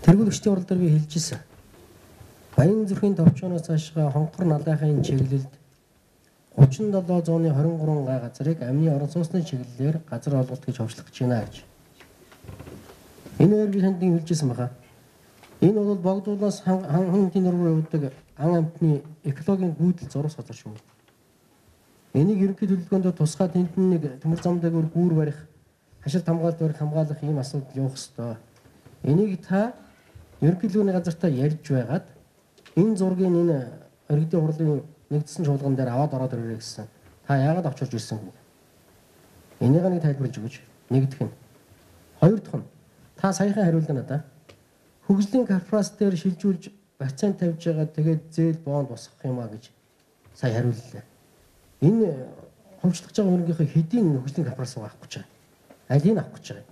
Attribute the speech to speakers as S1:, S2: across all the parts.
S1: Тэргүүлэгчдийн урал дээр би хэлжсэн. Баян зүрхийн товчооноос цаашгаа хонхор налайхын чиглэлд 37 зууны 23 га газрыг амны орон сууцны чиглэлээр газар олголт гэж ховшлох гэж байна гэж. Энэ хоёр би танд хэлжсэн байгаа. Энэ бол богдуулаас хан тэнэр рүү явдаг ан амтны экологийн гүйдэл зурус газар шүү. Энийг ерөнхий төлөвлөгөөнд тусгай тэнд нэг төмөр замдаг гүүр барих, хашилт хамгаалалт барих хамгаалах ийм асуудал явах ёстой. Энийг та ерөнхий төлөвлөгөөний газартаа ярьж байгаад энэ зургийн энэ иргэдийн хурлын нэгдсэн чуулган дээр аваад ороод ирээрэй гэсэн. Та яагаад авчирж ирсэн бэ? Энийг нэг тайлбарлаж өгөөч. Нэгдүг нь. Хоёр дахь нь. Та саяхан хариулна надаа. Хөгжлийн корпорац дээр шилжүүлж процент тавьж байгаа тэгээд зээл бонд босгох юм а гэж сая хариуллаа. Энэ хөвчлөж байгаа өрөнгийнхөө хэдийн хөгжлийн корпорац авах гэж байгаа. Аль нь авах гэж байгаа?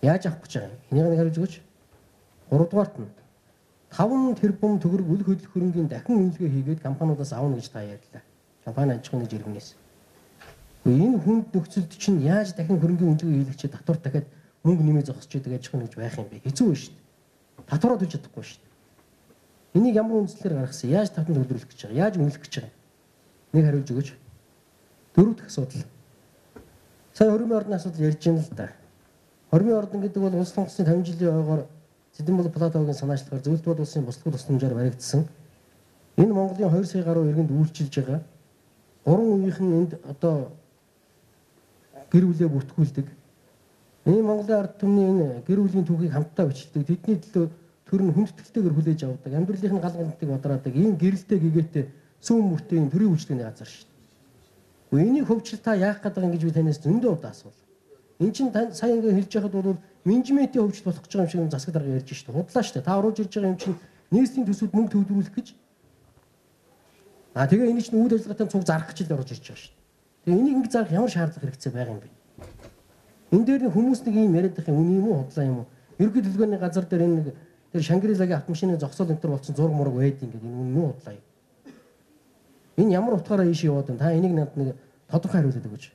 S1: Яаж авах гэж байгаа? Энийг нэг хариулж өгөөч. Гуравдугаарт нь 5 тэрбум төгрөг үл хөдлөх хөрөнгийн дахин үнэлгээ хийгээд компаниудаас авна гэж та ярьлаа. Компани аж ахуйн жиргэнээс. Энэ хүнд нөхцөлд чинь яаж дахин хөрөнгийн үнэлгээ хийлгчээ татвар дахиад мөнгө нэмээ зогсож идэг аж ахуйн гэж байх юм бэ? Хэцүү шүү дээ. Татвараад үж чадахгүй шүү дээ. Энийг ямар үндслээр гаргасан? Яаж татан төлөвлөх гэж байгаа? Яаж үнэлэх гэж байгаа? Нэг хариулж өгөөч. Дөрөв дэх асуудал. Сая Хормын ордны асуудал ярьж байна л да. Хормын ордон гэдэг бол улс сонгоцны 50 жилийн ойгоор Сэдэнбол Платогийн санаачлагаар зөвлөлт бод улсын бослогын тусламжаар баригдсан. Энэ Монголын 2 сая гаруй иргэнд үйлчилж байгаа. 3 үеийнхэн энд одоо гэр бүлээ бүртгүүлдэг. Энэ Монголын ард түмний энэ гэр бүлийн түүхийг хамтдаа бичдэг. Тэдний төлөө төр нь хүндэтгэлтэйгээр хүлээж авдаг. Амьдралын гал гомдтыг бодраадаг. Ийм гэрэлтэй гэгээтэй сүүн мөртэй төрийн үйлчлэгээний газар шүү дээ. Энийг хөвчл та яах гэдэг юм гэж би танаас зөндөө удаа асуув. Энд чинь сая ингэ хэлж байхад бол менежментийн хөвчл болох гэж байгаа юм шиг засаг дарга ярьж шүү дээ. Худлаа шүү дээ. Та оруулж ирж байгаа юм чинь нийслэлийн төсөвд мөнгө төвлөрүүлэх гэж. Тэгээ энэ чинь үйл ажиллагаатай цуг зарах гэж л оруулж ирж байгаа шүү дээ. Тэгээ энийг ингэ зарах ямар шаардлага хэрэгцээ байгаа юм бэ? Энэ дээр хүмүүс нэг юм яриад байх юм үн юм уу худлаа юм уу? Ерөнхий төлөвлөгөөний газар дээр энэ тэр Шангрилагийн автомашины зогсоол энэ төр болсон зураг мураг байд ингэ энэ үн үү худлаа юм. Энэ ямар утгаараа ийш яваад байна? Та энийг надад нэг тодорхой хариулт өгөөч.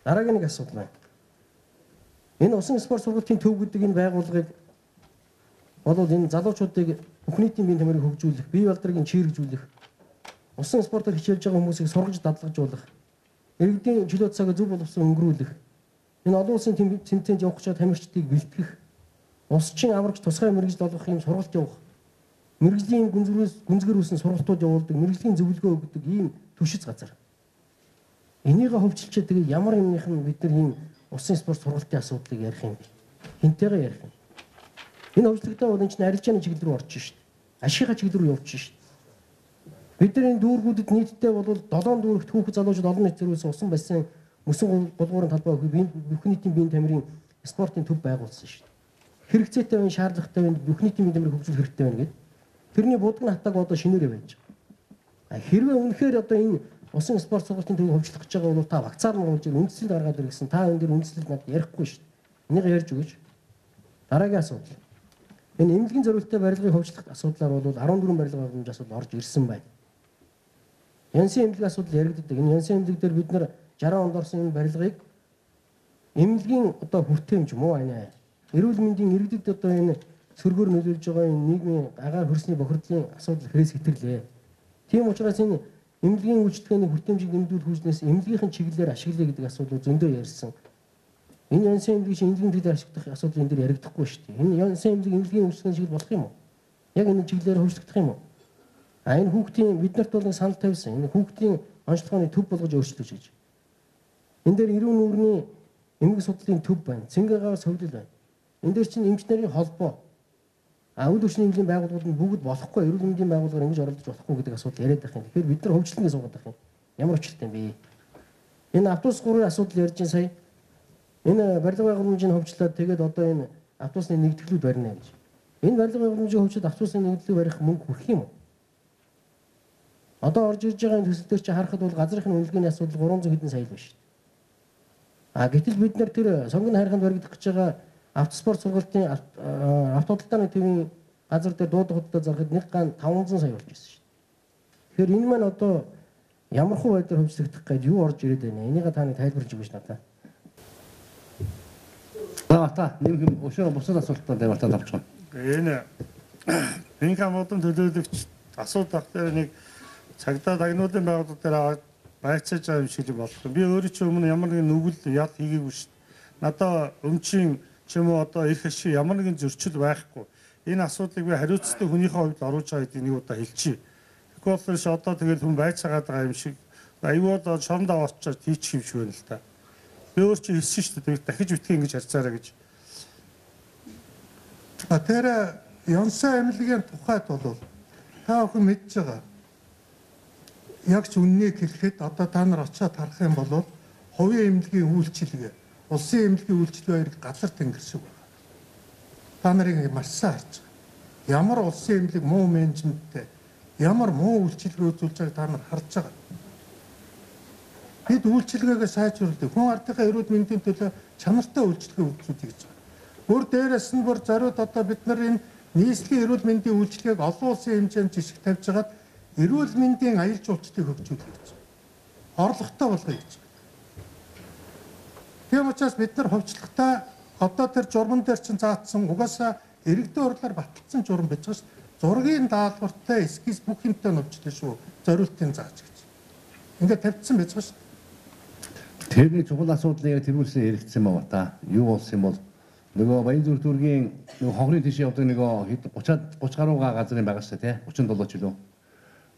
S1: Дараагийн нэг асуудал байна. Энэ усан спорт сургуулийн төв гэдэг энэ байгууллагыг бол энэ залуучуудыг бүх нийтийн биеийн тамирыг хөгжүүлэх, бие балдрыг чирэгжүүлэх, усан спортоор хичээлж байгаа хүмүүсийг сургаж дадлагжуулах, иргэдийн чөлөө цагаа зөв боловсон өнгөрүүлэх, энэ олон улсын тэмцээнд явах гэж тамирчдыг бэлтгэх, усчин аврагч тусгай мэргэжил олгох юм сургалт явах, мэргэжлийн гүнзгэр үүсэн сургалтууд явуулдаг, мэргэжлийн зөвлөгөө өгдөг ийм түвшиц газар. Энийг хөвчилчээ тэгээ ямар юмных нь бид нар ийм усан спорт сургалтын асуудлыг ярих юм бэ? Хинтэйгээ ярих юм. Энэ хөвчлөгтэй бол энэ чинь арилжааны чиглэл рүү орж шít. Ашигын чиглэл рүү явж шít. Бидний дүүргүүдэд нийтдээ бол 7 дүүрэгт хүүхэд залуучууд олон нийт зэрэгс усан бассейн мөсөн гулгуурын талбай бүх нийтийн биеийн тамирын спортын төв байгуулсан шít. Хэрэгцээтэй байна, шаардлагатай байна, бүх нийтийн биеийн тамирыг хөгжүүлэх хэрэгтэй байна гэдэг. Тэрний будган хатаг одоо шинээрээ байж байгаа. Хэрвээ үнэхээр одоо энэ усан спорт сургалтын төв хөгжлөх гэж байгаа бол та вакцаар нь уулж үндслэл гаргаад ирсэн. Та энэ дэр үндслэл надад ярихгүй шүү дээ. Энийг ярьж өгөөч. Дараагийн асуудал. Энэ эмнэлгийн зорилттой барилгыг хөгжлөх асуудлаар бол 14 барилга байгууламж асуудал орж ирсэн байна. Янсын эмнэлгийн асуудал яригддаг. Энэ янсын эмнэлэг дээр бид нар 60 онд орсон энэ барилгыг эмнэлгийн одоо хүртээмж муу байна. Эрүүл мэндийн иргэдэд одоо энэ сөргөөр нөлөөлж байгаа энэ нийгмийн агаар хөрсний бохирдлын асуудал хэрэг хэтэрлээ. Тийм учраас энэ эмнэлгийн үйлчлэгээний хүртээмжийг нэмэгдүүлэх хүснээс эмнэлгийн чиглэлээр ашиглая гэдэг асуудал зөндөө ярьсан. Энэ янсын эмнэлгийн эмнэлгийн чиглэлээр ашиглах асуудал энэ дээр яригдахгүй шүү дээ. Энэ янсын эмнэлгийн эмнэлгийн үйлчлэгээний чиглэл болох юм уу? Яг энэ чиглэлээр хөгжлөх юм уу? Энэ хүүхдийн биднэрт бол санал тавьсан. Энэ хүүхдийн онцлогооны төв болгож өөрчлөж гэж. Энэ дээр эрүүл нүүрний эмнэлэг судлалын төв байна. Цэнгагаас хөвлөл байна. Энэ дээр чинь эмч нарын холбоо үйл хүчний эмнэлгийн байгууллагууд нь бүгд болохгүй, эрүүл мэндийн байгууллагаар ингэж оролцож болохгүй гэдэг асуудал яриад байх юм. Тэгэхээр бид нар хөгжлөнгөө суугаад байх юм. Ямар учиртай юм бэ? Энэ автобус 3-ын асуудал ярьж байна сая. Энэ барилга байгууламжийг хөгжлөөд тэгээд одоо энэ автобусны нэгдэглүүд барина гэж. Энэ барилга байгууламжийг хөгжөөд автобусны нэгдэглийг барих мөнгө хүрэх юм уу? Одоо орж ирж байгаа энэ төсөл дээр чи харахад бол газрын үнэлгээний асуудал 300 хэдэн сая л байна шүү дээ. Гэтэл бид нар тэр сонгоны хайрханд баригдах гэж байгаа автоспорт сургалтын автодолтооны төвийн газар дээр дуудах хөдөлгөөн зарахад нэг ган 500 сая болж ирсэн шүү дээ. Тэгэхээр энэ маань одоо ямар хуу байдлаар хөгжлөгдөх гэж юу орж ирээд байна? Энийг та нэг тайлбарж өгөөч надад.
S2: За нэг өшөө бусад асуултууд тавьж авчих.
S3: Энэ пенка модон төлөөлөгч асуудал дээр нэг цагдаа дагнуудын байгууллага дээр байцааж байгаа юм шиг болох. Би өөрөө ч өмнө ямар нэгэн нүгэл ял хийгээгүй шүү дээ. Надаа өмчийн ч юм уу одоо их ашиг ямар нэгэн зөрчил байхгүй. Энэ асуудлыг би хариуцлагатай хүнийхээ хувьд оруулж байгаа гэдгийг нэг удаа хэлчихье. Тэгэхгүй болохоор одоо тэгэл хүн байцаагаад байгаа юм шиг аюул шоронд аваачаад тийчих юм шиг байна л та. Би өөр чи хэлсэн шүү дээ. Дахиж битгий ингэж харьцаарай гэж.
S4: Тэр Янсан эмнэлгийн тухайд бол та бүхэн мэдж байгаа. Яг ч үннийг хэлэхэд одоо та нар очиад харах юм бол хувийн эмнэлгийн үйлчилгээ, улсын эмнэлгийн үйлчилгээ хоёрыг газар тэнгэр шиг байна. Та нарыг маш сайн харж байгаа. Ямар улсын эмнэлэг муу менежменттэй, ямар муу үйлчилгээ үзүүлж байгааг та нар харж байгаа. Бид үйлчилгээгээ сайжруулдаг. Хүн ардынхаа эрүүл мэндийн төлөө чанартай үйлчилгээ үзүүлдэг гэж байна. Бүр дээрээс нь бүр зориуд одоо бид нар энэ нийслэлийн эрүүл мэндийн үйлчилгээг олон улсын хэмжээнд жишг тавьж хагаад эрүүл мэндийн аялал жуулчлалыг хөгжүүлэх гэж байна. Орлоготой болгоё гэж байна. Тийм учраас бид нар хувьчлагтай одоо тэр журман дээр чинь заасан угаасаа иргэдийн урлаар баталсан журам байж байгаа ш. Зургийн даалгавартай эскиз бүх юмтай нөвчлөө шүү. Зориултын зааж гэж. Ингээд тавьчихсан байж байгаа ш.
S2: Тэрний чухал асуудлыг тэрүүлсэн хэрэгцсэн байна та. Юу болсон юм бол нөгөө Баянзүр дүүргийн нөгөө хогны тийш явдаг нөгөө 30 гаруй газрын байгаа шүү дээ, 37 ч илүү.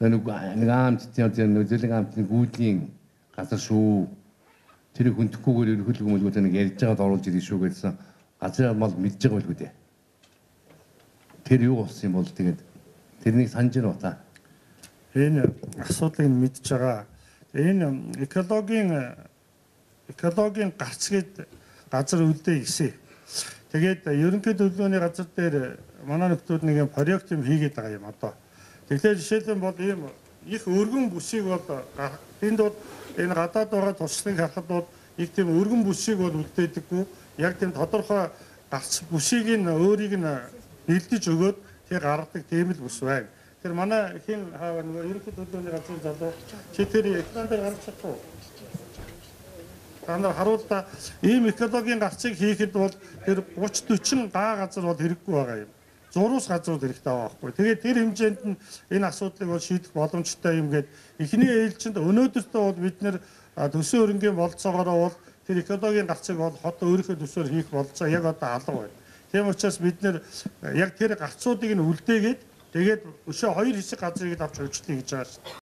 S2: Нэг аамт тийм зэлэг аамтны гүйдлийн газар шүү. Тэр хүндөхгүйгээр ерөнхийлөг хүмүүлгүүд нэг ярьж байгаад оруулж ирэх шүү гэсэн газрын мал мэдж байгаа байлгүй дээ. Тэр юу болсон юм бол тэгээд тэрнийг санаж байна та.
S3: Энэ асуудлыг мэдж байгаа. Энэ экологийн гарц гээд газар үлдээ гисэн. Тэгээд ерөнхий төлөвлөгөөний газар дээр манай нөхдүүд нэг проект юм хийгээд байгаа юм одоо. Тэгэхээр жишээлбэл бол ийм их өргөн бүсийг бол энд бол энэ гадаад байгаа туршлагыг харахад бол их тийм өргөн бүсийг бол үлдээдэггүй. Яг тийм тодорхой гарц бүсийг нь өөрийг нь нэлдэж өгөөд тэг гаргадаг тийм л бүс байна. Тэр манай хин нөгөө ерөнхий төлөвлөгөөний газрын залуу чи тэр экран дээр гаргаж чадах уу? Та нар харуултаа ийм экологийн гарцыг хийхэд бол тэр 30-40 га газар бол хэрэггүй байгаа юм. 100-аас газрууд хэрэгтэй байгаа байхгүй. Тэгээд тэр хэмжээнд нь энэ асуудлыг бол шийдэх боломжтой юм гээд эхний ээлжинд өнөөдөртөө бол бид нэр төсөө хөрөнгийн болцоогоор бол тэр экологийн гарцыг бол хот өөрийнхөө төсөөр хийх болцоо яг одоо алга байна. Тийм учраас бид нэр яг тэр гарцуудыг нь үлдээгээд тэгээд өшөө 2 хэсэг газрыг авч хөгжлөе гэж байгаа шүү.